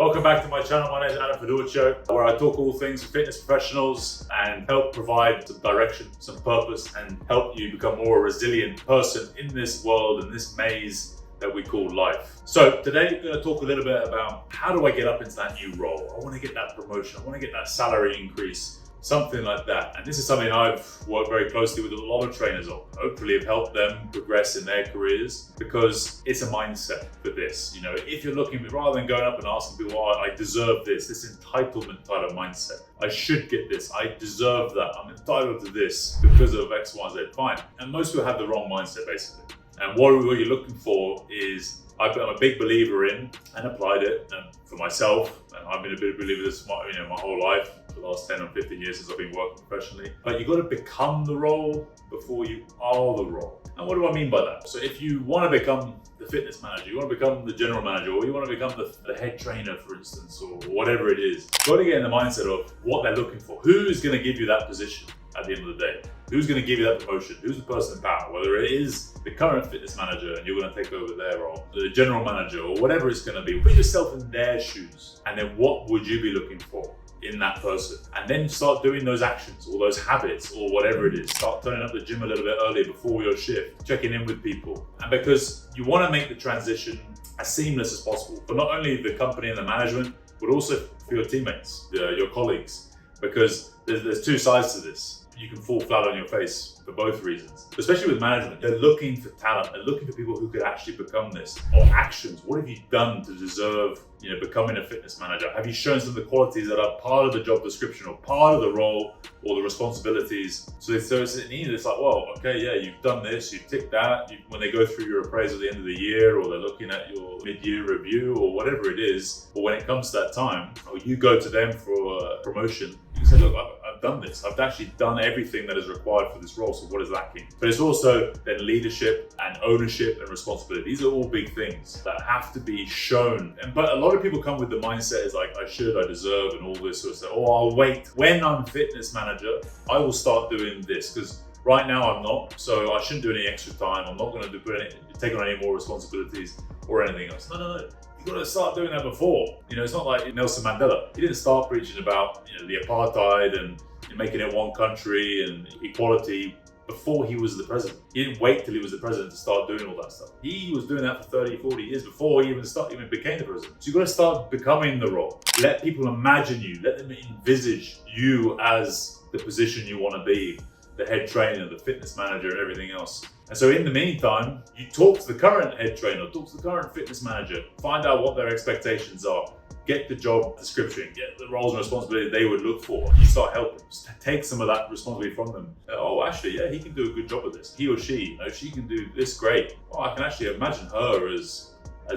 Welcome back to my channel. My name is Adam Fiduccio, where I talk all things fitness professionals and help provide some direction, some purpose, and help you become more a resilient person in this world, in this maze that we call life. So today we're going to talk a little bit about how do I get up into that new role? I want to get that promotion. I want to get that salary increase, something like that. And this is something I've worked very closely with a lot of trainers on. Hopefully have helped them progress in their careers, because it's a mindset for this. You know, if you're looking, rather than going up and asking people, oh, I deserve this entitlement type of mindset. I should get this, I deserve that, I'm entitled to this because of X, Y, Z, fine. And most people have the wrong mindset basically. And what you're looking for is, I'm a big believer in and applied it for myself, and I've been a big believer in this my whole life, for the last 10 or 15 years since I've been working professionally. But you've got to become the role before you are the role. And what do I mean by that? So if you want to become the fitness manager, you want to become the general manager, or you want to become the head trainer, for instance, or whatever it is, you've got to get in the mindset of what they're looking for. Who's going to give you that position at the end of the day? Who's going to give you that promotion? Who's the person in power? Whether it is the current fitness manager and you're going to take over their role, the general manager, or whatever it's going to be. Put yourself in their shoes, and then what would you be looking for in that person? And then start doing those actions or those habits or whatever it is. Start turning up the gym a little bit earlier before your shift, checking in with people. And because you want to make the transition as seamless as possible for not only the company and the management, but also for your teammates, your colleagues, because there's two sides to this. You can fall flat on your face for both reasons. Especially with management, they're looking for talent. They're looking for people who could actually become this. Or actions. What have you done to deserve, becoming a fitness manager? Have you shown some of the qualities that are part of the job description or part of the role or the responsibilities? So it's needed. It's like, well, okay, yeah, you've done this, you've ticked that. When they go through your appraisal at the end of the year, or they're looking at your mid-year review or whatever it is, or when it comes to that time, or you go to them for a promotion, you can say, look, I've done this. I've actually done everything that is required for this role. So what is lacking? But it's also then leadership and ownership and responsibility. These are all big things that have to be shown. But a lot of people come with the mindset is like, I should, I deserve, and all this sort of stuff. Oh, I'll wait. When I'm fitness manager, I will start doing this, because right now I'm not. So I shouldn't do any extra time. I'm not going to take on any more responsibilities or anything else. No. You've got to start doing that before. It's not like Nelson Mandela. He didn't start preaching about the apartheid and making it one country and equality before he was the president. He didn't wait till he was the president to start doing all that stuff. He was doing that for 30, 40 years before he even became the president. So you've got to start becoming the role. Let people imagine you. Let them envisage you as the position you want to be, the head trainer, the fitness manager, and everything else. And so in the meantime, you talk to the current head trainer, talk to the current fitness manager, find out what their expectations are, get the job description, get the roles and responsibilities they would look for. You start helping, take some of that responsibility from them. Oh, actually, yeah, he can do a good job of this. He or she, she can do this great. Oh, I can actually imagine her as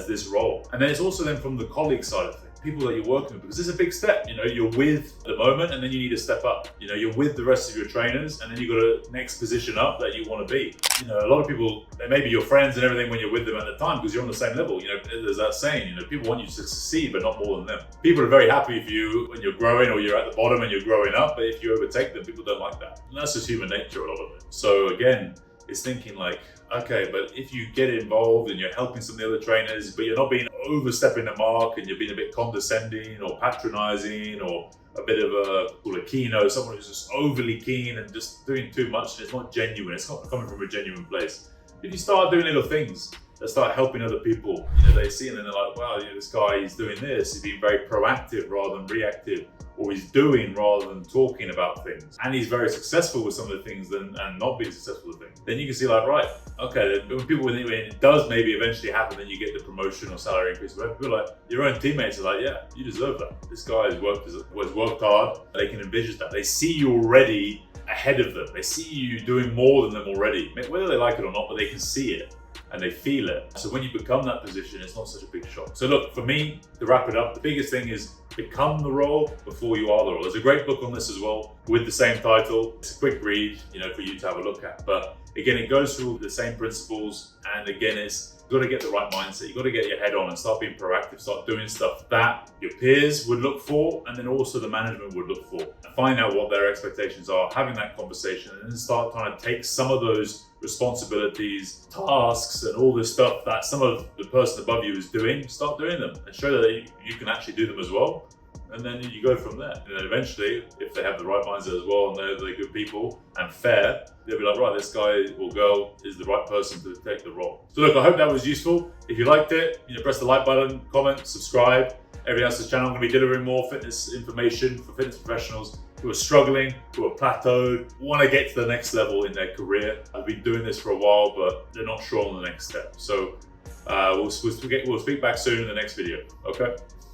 this role. And then it's also then from the colleague side of things, people that you're working with, because it's a big step. You're with the moment, and then you need to step up. You're with the rest of your trainers, and then you got a next position up that you want to be. A lot of people, they may be your friends and everything when you're with them at the time, because you're on the same level. There's that saying, people want you to succeed, but not more than them. People are very happy for you when you're growing, or you're at the bottom and you're growing up, but if you overtake them, people don't like that. And that's just human nature, a lot of it. So again, it's thinking like, okay, but if you get involved and you're helping some of the other trainers, but you're not being overstepping the mark, and you're being a bit condescending or patronizing, or a bit of a keynote, someone who's just overly keen and just doing too much, and it's not genuine, it's not coming from a genuine place. If you start doing little things that start helping other people, they see and then they're like, wow, this guy, he's doing this, he's being very proactive rather than reactive, or he's doing rather than talking about things, and he's very successful with some of the things and not being successful with things, then you can see like, right, okay, when it does maybe eventually happen, then you get the promotion or salary increase, but people like your own teammates are like, yeah, you deserve that. This guy has worked hard. They can envision that. They see you already ahead of them. They see you doing more than them already, whether they like it or not, but they can see it and they feel it. So when you become that position, it's not such a big shock. So look, for me, to wrap it up, the biggest thing is become the role before you are the role. There's a great book on this as well with the same title. It's a quick read, for you to have a look at. But again, it goes through the same principles. And again, you've got to get the right mindset. You've got to get your head on and start being proactive, start doing stuff that your peers would look for, and then also the management would look for. And find out what their expectations are, having that conversation, and then start trying to take some of those responsibilities, tasks, and all this stuff that some of the person above you is doing, start doing them and show that you can actually do them as well. And then you go from there. And then eventually, if they have the right mindset as well and they're good people and fair, they'll be like, right, this guy or girl is the right person to take the role. So look, I hope that was useful. If you liked it, press the like button, comment, subscribe. Everything else on this channel, I'm going to be delivering more fitness information for fitness professionals who are struggling, who are plateaued, want to get to the next level in their career. I've been doing this for a while, but they're not sure on the next step. So we'll speak back soon in the next video. Okay.